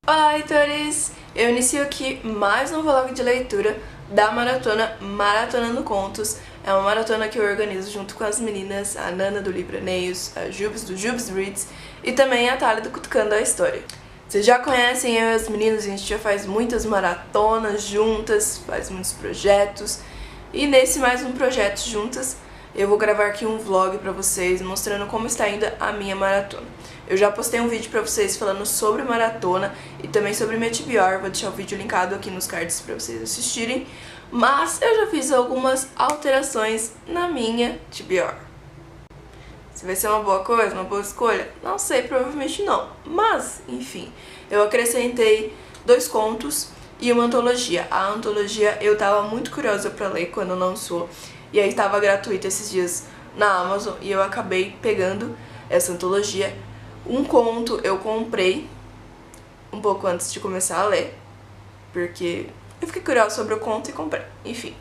Olá, leitores! Eu inicio aqui mais um vlog de leitura da maratona Maratonando Contos. É uma maratona que eu organizo junto com as meninas, a Nana do Livraneios, a Jubes do Jubes Reads e também a Thalia do Cutucando a História. Vocês já conhecem eu e as meninas, a gente já faz muitas maratonas juntas, faz muitos projetos. E nesse mais um projeto juntas, eu vou gravar aqui um vlog pra vocês mostrando como está indo a minha maratona. Eu já postei um vídeo pra vocês falando sobre maratona e também sobre minha TBR, vou deixar o vídeo linkado aqui nos cards pra vocês assistirem. Mas eu já fiz algumas alterações na minha TBR. Se vai ser uma boa coisa, uma boa escolha? Não sei, provavelmente não. Mas, enfim, eu acrescentei 2 contos e uma antologia. A antologia eu tava muito curiosa pra ler quando lançou. E aí estava gratuita esses dias na Amazon e eu acabei pegando essa antologia. Um conto eu comprei um pouco antes de começar a ler, porque eu fiquei curiosa sobre o conto e comprei, enfim.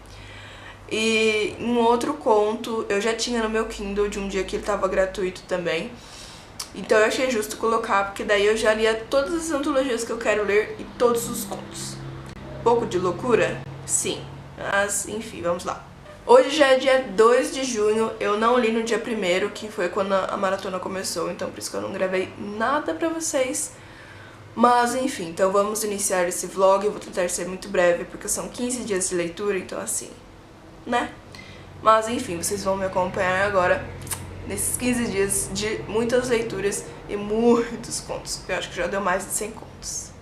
E um outro conto eu já tinha no meu Kindle de um dia que ele estava gratuito também. Então eu achei justo colocar, porque daí eu já lia todas as antologias que eu quero ler e todos os contos. Pouco de loucura? Sim, mas enfim, vamos lá. Hoje já é dia 2 de junho, eu não li no dia 1º, que foi quando a maratona começou, então por isso que eu não gravei nada pra vocês. Mas enfim, então vamos iniciar esse vlog, eu vou tentar ser muito breve, porque são 15 dias de leitura, então assim, né? Mas enfim, vocês vão me acompanhar agora nesses 15 dias de muitas leituras e muitos contos. Eu acho que já deu mais de 100 contos.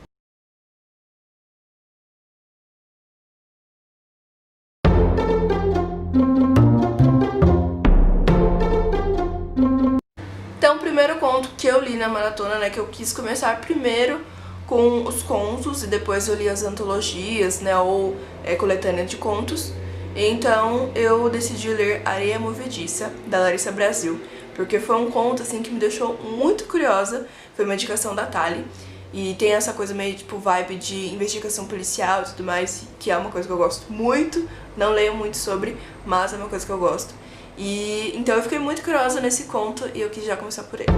Então, o primeiro conto que eu li na maratona, né, que eu quis começar primeiro com os contos e depois eu li as antologias, né, ou coletânea de contos. Então, eu decidi ler Areia Movediça, da Larissa Brasil, porque foi um conto, assim, que me deixou muito curiosa, foi uma indicação da Thalia, e tem essa coisa meio, tipo, vibe de investigação policial e tudo mais, que é uma coisa que eu gosto muito, não leio muito sobre, mas é uma coisa que eu gosto. E então eu fiquei muito curiosa nesse conto e eu quis já começar por ele.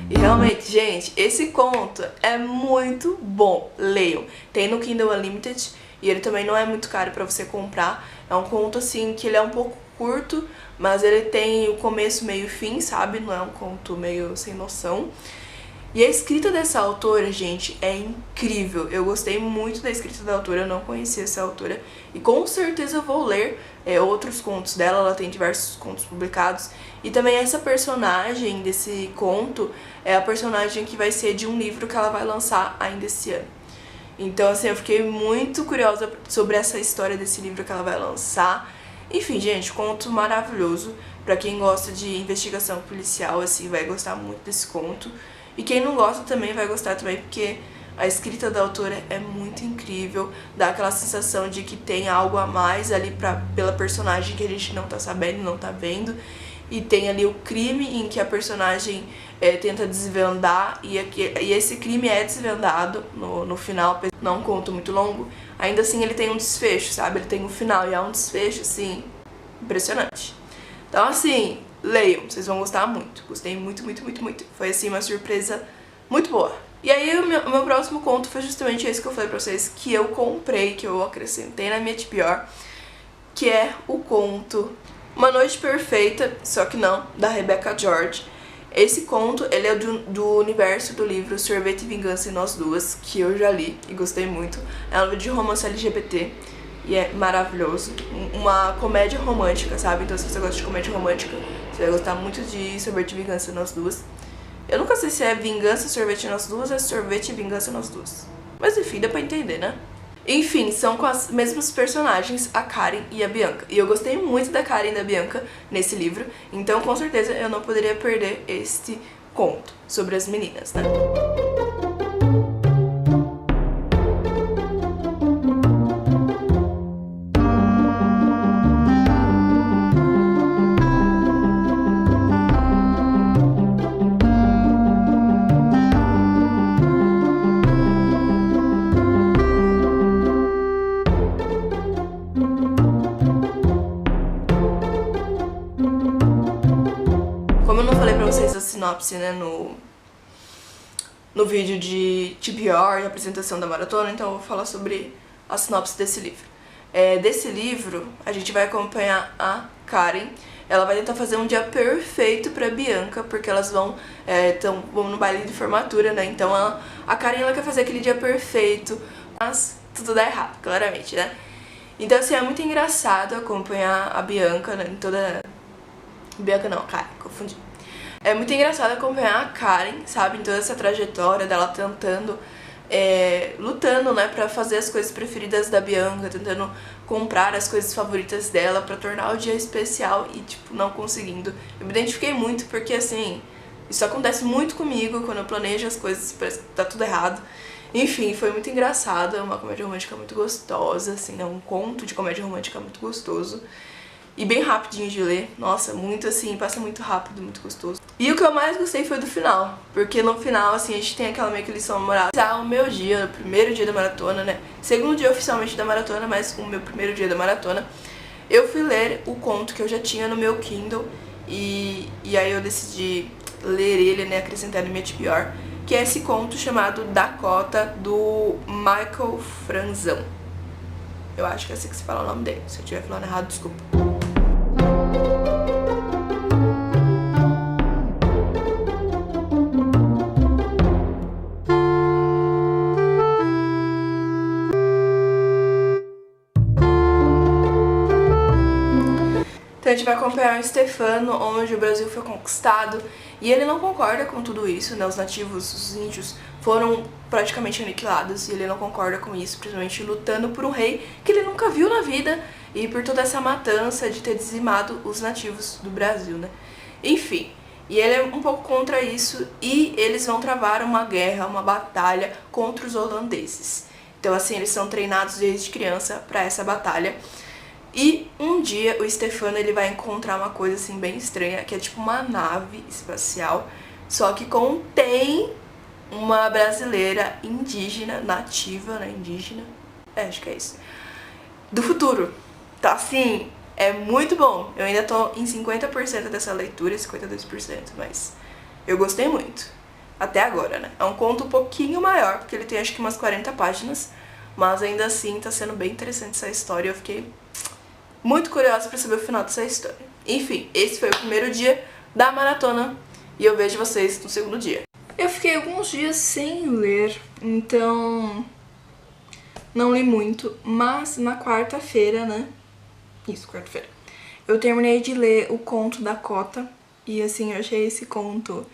E realmente, gente, esse conto é muito bom, leiam. Tem no Kindle Unlimited e ele também não é muito caro pra você comprar. É um conto assim que ele é um pouco curto, mas ele tem o começo, meio e fim, sabe? Não é um conto meio sem noção. E a escrita dessa autora, gente, é incrível. Eu gostei muito da escrita da autora, eu não conhecia essa autora. E com certeza eu vou ler outros contos dela, ela tem diversos contos publicados. E também essa personagem desse conto é a personagem que vai ser de um livro que ela vai lançar ainda esse ano. Então, assim, eu fiquei muito curiosa sobre essa história desse livro que ela vai lançar. Enfim, gente, conto maravilhoso. Pra quem gosta de investigação policial, assim, vai gostar muito desse conto. E quem não gosta também vai gostar também, porque a escrita da autora é muito incrível. Dá aquela sensação de que tem algo a mais ali pela personagem que a gente não tá sabendo, não tá vendo. E tem ali o crime em que a personagem tenta desvendar, e esse crime é desvendado no final, não é um conto muito longo, ainda assim ele tem um desfecho, sabe? Ele tem um final e é um desfecho, assim, impressionante. Então, assim, leiam, vocês vão gostar muito. Gostei muito, muito, muito, muito. Foi, assim, uma surpresa muito boa. E aí o meu próximo conto foi justamente esse que eu falei pra vocês, que eu comprei, que eu acrescentei na minha TBR, que é o conto Uma Noite Perfeita, só que não, da Rebecca George. Esse conto, ele é do universo do livro Sorvete, Vingança e Nós Duas, que eu já li e gostei muito. É um livro de romance LGBT e é maravilhoso. Uma comédia romântica, sabe? Então se você gosta de comédia romântica, você vai gostar muito de Sorvete, Vingança e Nós Duas. Eu nunca sei se é Vingança, Sorvete e Nós Duas ou é Sorvete, Vingança e Nós Duas. Mas enfim, dá pra entender, né? Enfim, são com as mesmas personagens, a Karen e a Bianca. E eu gostei muito da Karen e da Bianca nesse livro, então com certeza eu não poderia perder este conto sobre as meninas, né? sinopse, né, no vídeo de TBR, de apresentação da maratona, então eu vou falar sobre a sinopse desse livro. Desse livro, a gente vai acompanhar a Karen. Ela vai tentar fazer um dia perfeito pra Bianca, porque elas vão no baile de formatura, né? Então a Karen, ela quer fazer aquele dia perfeito, mas tudo dá errado, claramente, né? Então, assim, é muito engraçado acompanhar a Bianca, né, em toda... Bianca não, Karen, confundi. É muito engraçado acompanhar a Karen, sabe, em toda essa trajetória dela tentando, lutando, né, pra fazer as coisas preferidas da Bianca, tentando comprar as coisas favoritas dela pra tornar o dia especial e, tipo, não conseguindo. Eu me identifiquei muito porque, assim, isso acontece muito comigo quando eu planejo as coisas, parece que tá tudo errado. Enfim, foi muito engraçado, é uma comédia romântica muito gostosa, assim, é um conto de comédia romântica muito gostoso. E bem rapidinho de ler, nossa, muito assim, passa muito rápido, muito gostoso. E o que eu mais gostei foi do final, porque no final, assim, a gente tem aquela meio que lição moral. O meu dia, o primeiro dia da maratona, né, segundo dia oficialmente da maratona, mas o meu primeiro dia da maratona, eu fui ler o conto que eu já tinha no meu Kindle, e aí eu decidi ler ele, né, acrescentar no meu TBR, que é esse conto chamado Dakota, do Michael Franzão. Eu acho que é assim que se fala o nome dele. Se eu estiver falando errado, desculpa. Então a gente vai acompanhar o Stefano, onde o Brasil foi conquistado, e ele não concorda com tudo isso, né? Os nativos, os índios, foram praticamente aniquilados, e ele não concorda com isso, principalmente lutando por um rei que ele nunca viu na vida, e por toda essa matança de ter dizimado os nativos do Brasil, né? Enfim, e ele é um pouco contra isso, e eles vão travar uma guerra, uma batalha contra os holandeses. Então, assim, eles são treinados desde criança para essa batalha. E um dia o Stefano, ele vai encontrar uma coisa assim bem estranha, que é tipo uma nave espacial, só que contém uma brasileira indígena, nativa, né, indígena, acho que é isso, do futuro. Então, assim, é muito bom. Eu ainda tô em 50% dessa leitura, 52%, mas eu gostei muito, até agora, né. É um conto um pouquinho maior, porque ele tem acho que umas 40 páginas, mas ainda assim tá sendo bem interessante essa história, eu fiquei muito curiosa pra saber o final dessa história. Enfim, esse foi o primeiro dia da maratona e eu vejo vocês no segundo dia. Eu fiquei alguns dias sem ler, então não li muito, mas na quarta-feira, né? Isso, quarta-feira. Eu terminei de ler o conto Dakota e assim, eu achei esse conto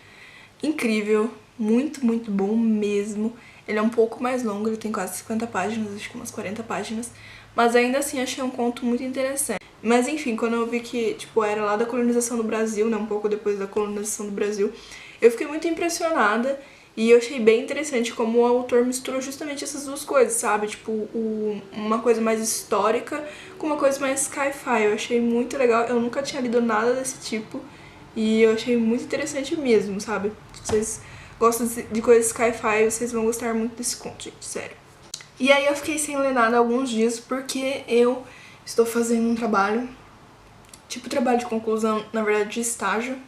incrível, muito, muito bom mesmo. Ele é um pouco mais longo, ele tem quase 50 páginas, acho que umas 40 páginas, mas ainda assim achei um conto muito interessante. Mas enfim, quando eu vi que, tipo, era lá da colonização do Brasil, né, um pouco depois da colonização do Brasil, eu fiquei muito impressionada e eu achei bem interessante como o autor misturou justamente essas duas coisas, sabe? Tipo, uma coisa mais histórica com uma coisa mais sci-fi. Eu achei muito legal, eu nunca tinha lido nada desse tipo e eu achei muito interessante mesmo, sabe? Se vocês gostam de coisas sci-fi, vocês vão gostar muito desse conto, gente, sério. E aí eu fiquei sem ler nada alguns dias porque eu estou fazendo um trabalho, tipo trabalho de conclusão, na verdade de estágio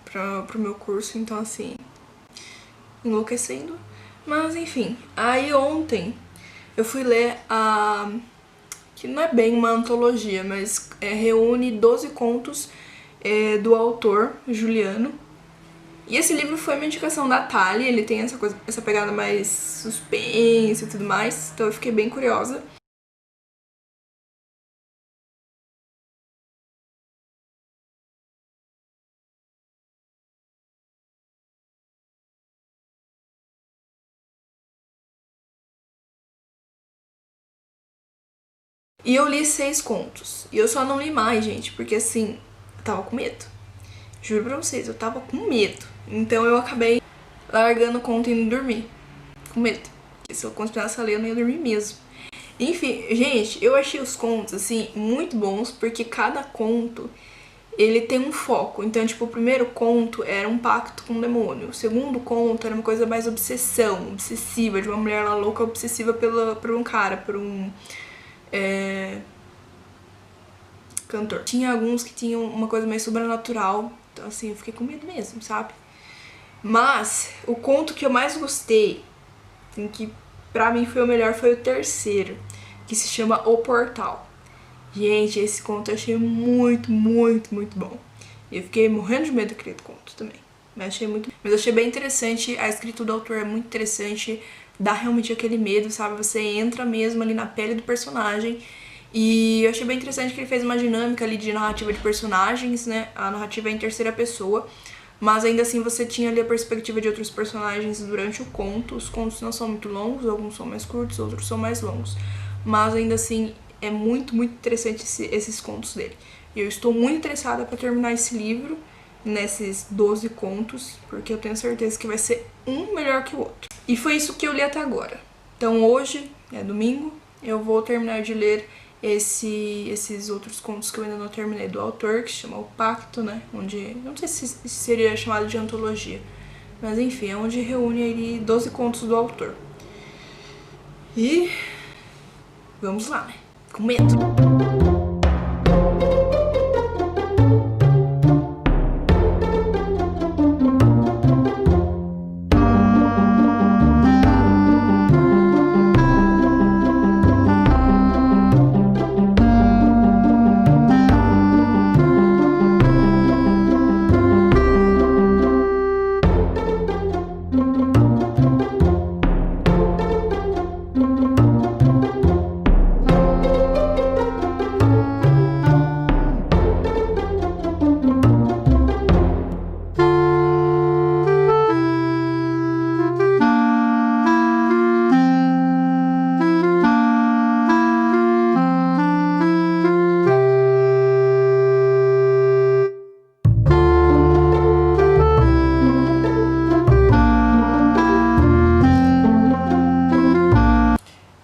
pro meu curso, então assim, enlouquecendo. Mas enfim, aí ontem eu fui ler que não é bem uma antologia, mas reúne 12 contos do autor Juliano. E esse livro foi uma indicação da Thali, ele tem essa pegada mais suspense e tudo mais, então eu fiquei bem curiosa. E eu li 6 contos, e eu só não li mais, gente, porque assim, eu tava com medo. Juro pra vocês, eu tava com medo. Então eu acabei largando o conto e indo dormir, com medo. Porque se eu continuasse a ler, eu não ia dormir mesmo. Enfim, gente, eu achei os contos, assim, muito bons, porque cada conto, ele tem um foco. Então, tipo, o primeiro conto era um pacto com o demônio. O segundo conto era uma coisa mais obsessiva, de uma mulher lá louca, obsessiva por um cara, por um cantor. Tinha alguns que tinham uma coisa mais sobrenatural, então assim, eu fiquei com medo mesmo, sabe? Mas o conto que eu mais gostei, assim, que pra mim foi o melhor, foi o terceiro, que se chama O Portal. Gente, esse conto eu achei muito, muito, muito bom. E eu fiquei morrendo de medo daquele conto também. Mas eu achei bem interessante, a escrita do autor é muito interessante, dá realmente aquele medo, sabe? Você entra mesmo ali na pele do personagem. E eu achei bem interessante que ele fez uma dinâmica ali de narrativa de personagens, né? A narrativa é em terceira pessoa, mas ainda assim você tinha ali a perspectiva de outros personagens durante o conto. Os contos não são muito longos, alguns são mais curtos, outros são mais longos. Mas ainda assim é muito, muito interessante esses contos dele. E eu estou muito interessada para terminar esse livro, nesses 12 contos, porque eu tenho certeza que vai ser um melhor que o outro. E foi isso que eu li até agora. Então hoje, é domingo, eu vou terminar de ler esses outros contos que eu ainda não terminei do autor, que se chama O Pacto, né? Onde, não sei se seria chamado de antologia, mas enfim, é onde reúne aí 12 contos do autor. E vamos lá, né? Com medo.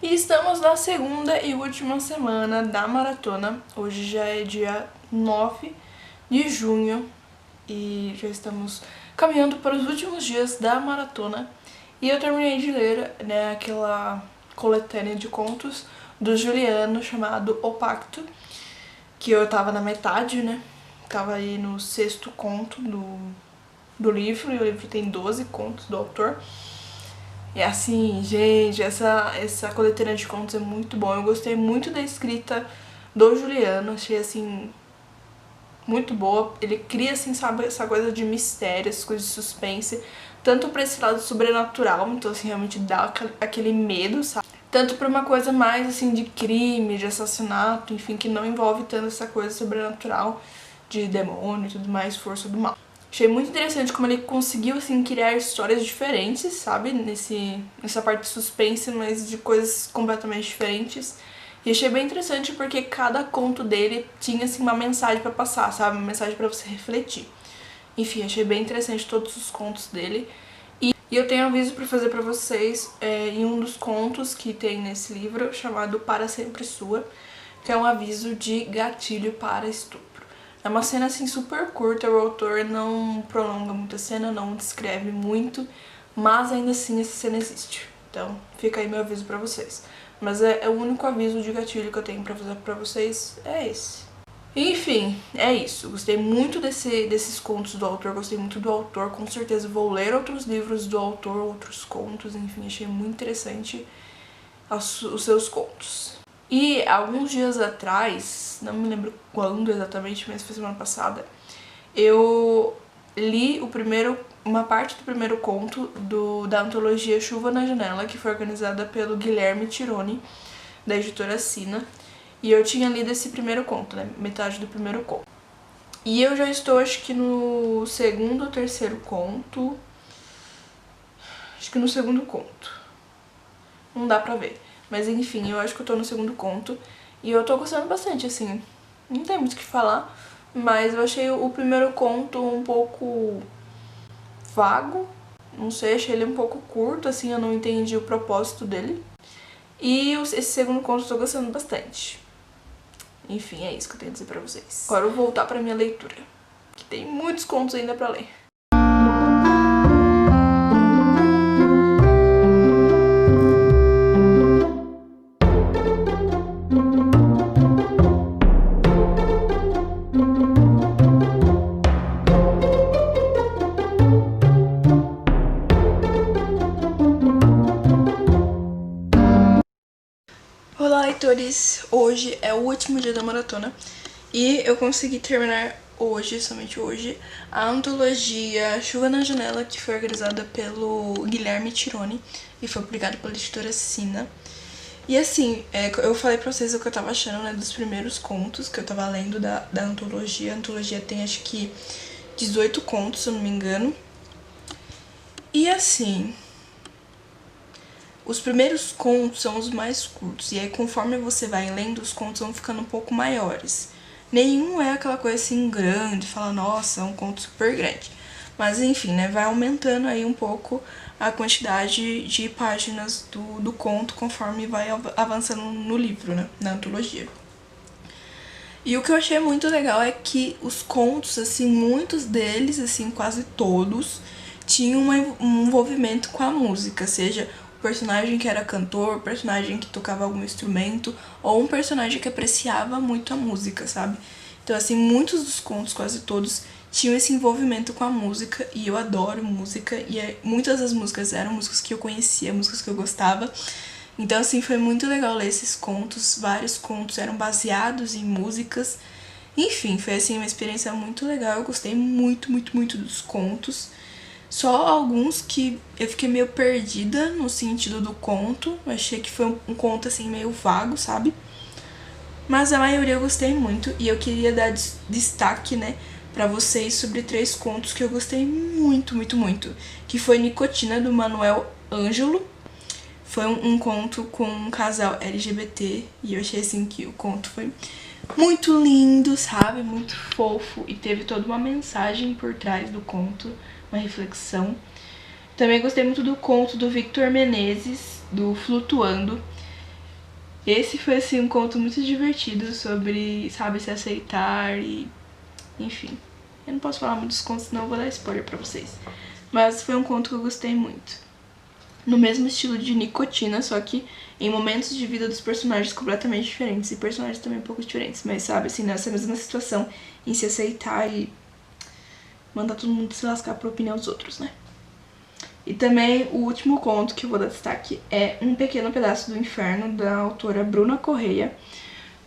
Estamos na segunda e última semana da maratona. Hoje já é dia 9 de junho e já estamos caminhando para os últimos dias da maratona. E eu terminei de ler, né, aquela coletânea de contos do Juliano chamado O Pacto, que eu tava na metade, né? Tava aí no 6º conto do livro, e o livro tem 12 contos do autor. E assim, gente, essa coletânea de contos é muito bom. Eu gostei muito da escrita do Juliano, achei assim muito boa. Ele cria, assim, sabe, essa coisa de mistério, essa coisa de suspense, tanto pra esse lado sobrenatural, então assim, realmente dá aquele medo, sabe? Tanto pra uma coisa mais, assim, de crime, de assassinato, enfim, que não envolve tanto essa coisa sobrenatural de demônio e tudo mais, força do mal. Achei muito interessante como ele conseguiu, assim, criar histórias diferentes, sabe? Nessa parte de suspense, mas de coisas completamente diferentes. E achei bem interessante porque cada conto dele tinha, assim, uma mensagem pra passar, sabe? Uma mensagem pra você refletir. Enfim, achei bem interessante todos os contos dele. E eu tenho um aviso pra fazer pra vocês em um dos contos que tem nesse livro, chamado Para Sempre Sua, que é um aviso de gatilho para estupro. É uma cena, assim, super curta, o autor não prolonga muito a cena, não descreve muito, mas ainda assim essa cena existe. Então fica aí meu aviso pra vocês. Mas é o único aviso de gatilho que eu tenho pra fazer pra vocês, é esse. Enfim, é isso. Gostei muito desses contos do autor, gostei muito do autor, com certeza vou ler outros livros do autor, outros contos, enfim, achei muito interessante os seus contos. E alguns dias atrás, não me lembro quando exatamente, mas foi semana passada, eu li uma parte do primeiro conto da antologia Chuva na Janela, que foi organizada pelo Guilherme Tironi, da editora Sina. E eu tinha lido esse primeiro conto, né, metade do primeiro conto. E eu já estou, acho que no segundo ou terceiro conto. Acho que no segundo conto. Não dá pra ver. Mas enfim, eu acho que eu tô no segundo conto. E eu tô gostando bastante, assim. Não tem muito o que falar. Mas eu achei o primeiro conto um pouco vago. Não sei, achei ele um pouco curto, assim, eu não entendi o propósito dele. E esse segundo conto eu tô gostando bastante. Enfim, é isso que eu tenho a dizer pra vocês. Agora eu vou voltar pra minha leitura, que tem muitos contos ainda pra ler. leitores, hoje é o último dia da maratona e eu consegui terminar hoje, somente hoje, a antologia Chuva na Janela, que foi organizada pelo Guilherme Tironi e foi publicada pela editora Sina. E assim, eu falei pra vocês o que eu tava achando, né, dos primeiros contos que eu tava lendo da antologia. A antologia tem, acho que, 18 contos, se eu não me engano. E assim, os primeiros contos são os mais curtos, e aí conforme você vai lendo, os contos vão ficando um pouco maiores. Nenhum é aquela coisa assim grande, fala, nossa, é um conto super grande. Mas enfim, né, vai aumentando aí um pouco a quantidade de páginas do conto conforme vai avançando no livro, né, na antologia. E o que eu achei muito legal é que os contos, assim, muitos deles, assim, quase todos, tinham um envolvimento com a música, seja o personagem que era cantor, o personagem que tocava algum instrumento, ou um personagem que apreciava muito a música, sabe? Então, assim, muitos dos contos, quase todos, tinham esse envolvimento com a música, e eu adoro música, e muitas das músicas eram músicas que eu conhecia, músicas que eu gostava. Então, assim, foi muito legal ler esses contos, vários contos eram baseados em músicas. Enfim, foi, assim, uma experiência muito legal, eu gostei muito, muito, muito dos contos. Só alguns que eu fiquei meio perdida no sentido do conto, eu achei que foi um conto, assim, meio vago, sabe? Mas a maioria eu gostei muito, e eu queria dar destaque, né, pra vocês sobre 3 contos que eu gostei muito, muito, muito. Que foi Nicotina, do Manuel Ângelo. Foi um conto com um casal LGBT, e eu achei, assim, que o conto foi muito lindo, sabe? Muito fofo, e teve toda uma mensagem por trás do conto, uma reflexão. Também gostei muito do conto do Victor Menezes, do Flutuando. Esse foi, assim, um conto muito divertido sobre, sabe, se aceitar e... enfim. Eu não posso falar muito dos contos, senão eu vou dar spoiler pra vocês. Mas foi um conto que eu gostei muito. No mesmo estilo de Nicotina, só que em momentos de vida dos personagens completamente diferentes. E personagens também um pouco diferentes, mas sabe, assim, nessa mesma situação, em se aceitar e mandar todo mundo se lascar pra opinião dos outros, né? E também o último conto que eu vou dar destaque é Um Pequeno Pedaço do Inferno, da autora Bruna Correia.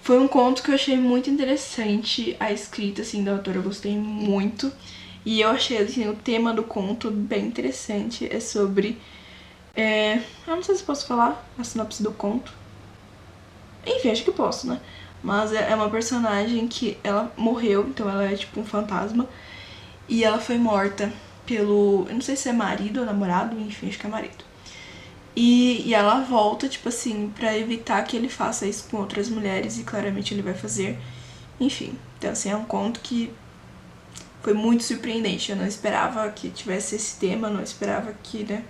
Foi um conto que eu achei muito interessante, a escrita, assim, da autora, eu gostei muito. E eu achei, assim, o tema do conto bem interessante, é sobre... eu não sei se posso falar a sinopse do conto. Enfim, acho que posso, né? Mas é uma personagem que ela morreu, então ela é tipo um fantasma. E ela foi morta pelo... eu não sei se é marido ou namorado, enfim, acho que é marido. E ela volta, tipo assim, pra evitar que ele faça isso com outras mulheres, e claramente ele vai fazer. Enfim, então assim, é um conto que foi muito surpreendente. Eu não esperava que tivesse esse tema, não esperava que, né...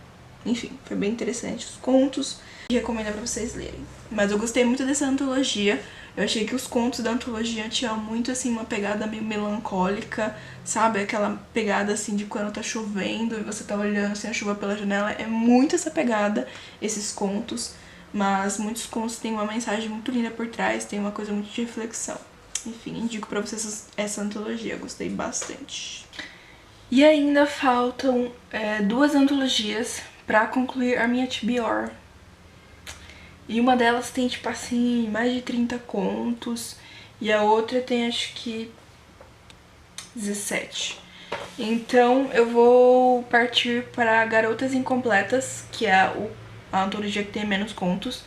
Enfim, foi bem interessante os contos. E recomendo pra vocês lerem. Mas eu gostei muito dessa antologia. Eu achei que os contos da antologia tinham muito, assim, uma pegada meio melancólica, sabe? Aquela pegada, assim, de quando tá chovendo e você tá olhando, assim, a chuva pela janela. É muito essa pegada, esses contos. Mas muitos contos têm uma mensagem muito linda por trás, tem uma coisa muito de reflexão. Enfim, indico pra vocês essa antologia, eu gostei bastante. E ainda faltam 2 antologias pra concluir a minha TBR. E uma delas tem, tipo assim, mais de 30 contos. E a outra tem, acho que, 17. Então, eu vou partir para Garotas Incompletas, que é a antologia que tem menos contos.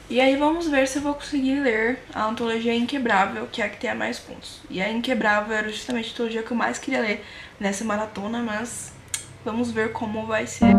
E aí vamos ver se eu vou conseguir ler a antologia Inquebrável, que é a que tem mais contos. E a Inquebrável era justamente a antologia que eu mais queria ler nessa maratona, mas vamos ver como vai ser.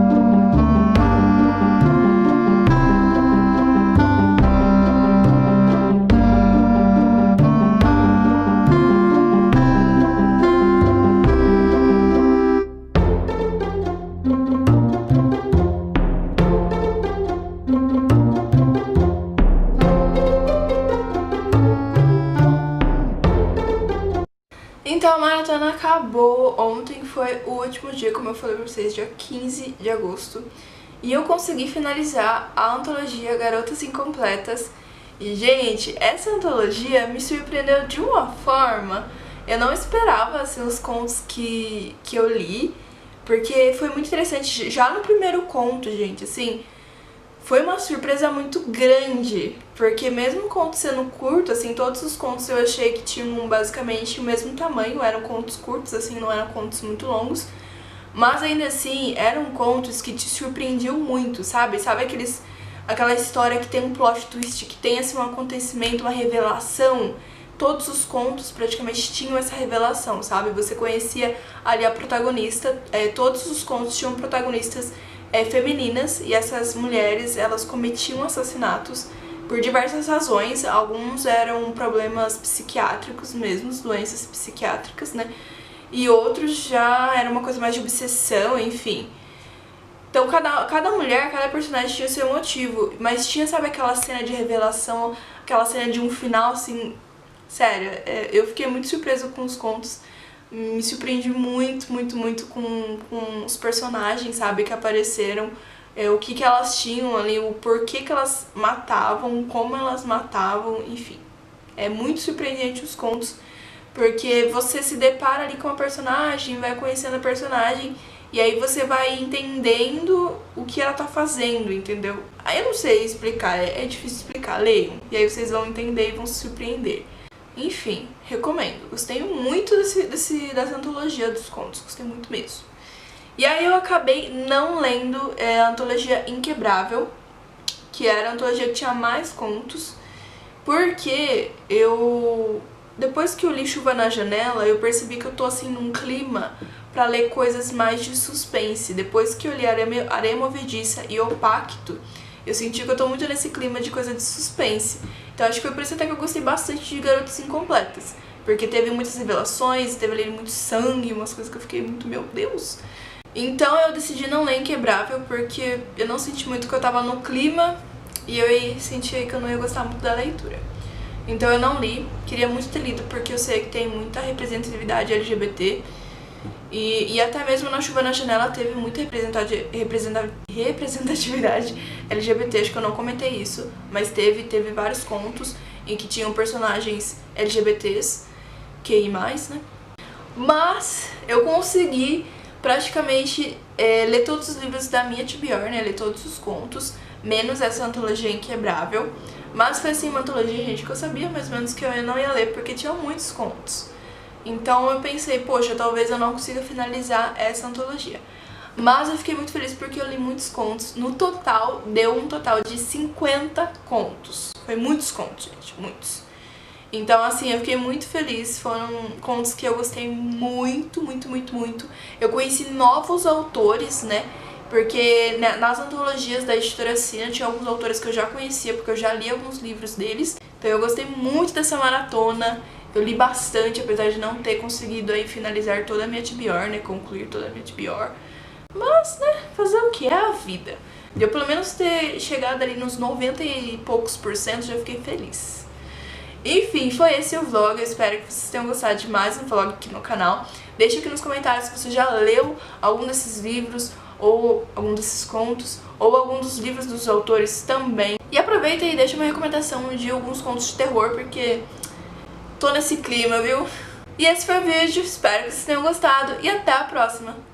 Então a maratona acabou, ontem foi o último dia, como eu falei pra vocês, dia 15 de agosto. E eu consegui finalizar a antologia Garotas Incompletas. E, gente, essa antologia me surpreendeu de uma forma... Eu não esperava, assim, os contos que eu li, porque foi muito interessante. Já no primeiro conto, gente, assim... Foi uma surpresa muito grande, porque mesmo o conto sendo curto, assim, todos os contos eu achei que tinham basicamente o mesmo tamanho, eram contos curtos, assim, não eram contos muito longos, mas ainda assim eram contos que te surpreendiam muito, sabe? Sabe aquela história que tem um plot twist, que tem assim um acontecimento, uma revelação? Todos os contos praticamente tinham essa revelação, sabe? Você conhecia ali a protagonista, todos os contos tinham protagonistas femininas, e essas mulheres, elas cometiam assassinatos por diversas razões. Alguns eram problemas psiquiátricos mesmo, doenças psiquiátricas, né? E outros já era uma coisa mais de obsessão, enfim. Então cada mulher, cada personagem tinha seu motivo, mas tinha, sabe, aquela cena de revelação, aquela cena de um final, assim, sério, eu fiquei muito surpresa com os contos. Me surpreendi muito, muito, muito com os personagens, sabe, que apareceram, o que elas tinham ali, o porquê que elas matavam, como elas matavam, enfim. É muito surpreendente os contos, porque você se depara ali com a personagem, vai conhecendo a personagem, e aí você vai entendendo o que ela tá fazendo, entendeu? Aí eu não sei explicar, é difícil explicar, leiam, e aí vocês vão entender e vão se surpreender. Enfim, recomendo. Gostei muito dessa antologia dos contos, gostei muito mesmo. E aí eu acabei não lendo a antologia Inquebrável, que era a antologia que tinha mais contos, porque depois que eu li Chuva na Janela, eu percebi que eu tô assim num clima pra ler coisas mais de suspense. Depois que eu li Areia Movediça e O Pacto, eu senti que eu tô muito nesse clima de coisa de suspense. Então acho que foi por isso até que eu gostei bastante de Garotas Incompletas, porque teve muitas revelações, teve ali muito sangue, umas coisas que eu fiquei muito, meu Deus. Então eu decidi não ler Inquebrável, porque eu não senti muito que eu tava no clima, e eu senti que eu não ia gostar muito da leitura. Então eu não li, queria muito ter lido, porque eu sei que tem muita representatividade LGBT, e até mesmo na Chuva na Janela teve muita representatividade LGBT, acho que eu não comentei isso, mas teve vários contos em que tinham personagens LGBTs, QI+, né? Mas eu consegui praticamente ler todos os livros da Mia TBR, né? Ler todos os contos, menos essa antologia Inquebrável. Mas foi assim uma antologia, gente, que eu sabia mais ou menos que eu não ia ler, porque tinha muitos contos. Então eu pensei, poxa, talvez eu não consiga finalizar essa antologia. Mas eu fiquei muito feliz porque eu li muitos contos. No total, deu um total de 50 contos. Foi muitos contos, gente, muitos. Então, assim, eu fiquei muito feliz. Foram contos que eu gostei muito, muito, muito, muito. Eu conheci novos autores, né? Porque nas antologias da editora Sina tinha alguns autores que eu já conhecia, porque eu já li alguns livros deles. Então eu gostei muito dessa maratona. Eu li bastante, apesar de não ter conseguido aí finalizar toda a minha TBR, né? Concluir toda a minha TBR. Mas, né? Fazer o que? É a vida. De eu pelo menos ter chegado ali nos 90 e poucos %, já fiquei feliz. Enfim, foi esse o vlog. Eu espero que vocês tenham gostado de mais um vlog aqui no canal. Deixa aqui nos comentários se você já leu algum desses livros, ou algum desses contos, ou algum dos livros dos autores também. E aproveita e deixa uma recomendação de alguns contos de terror, porque tô nesse clima, viu? E esse foi o vídeo, espero que vocês tenham gostado e até a próxima!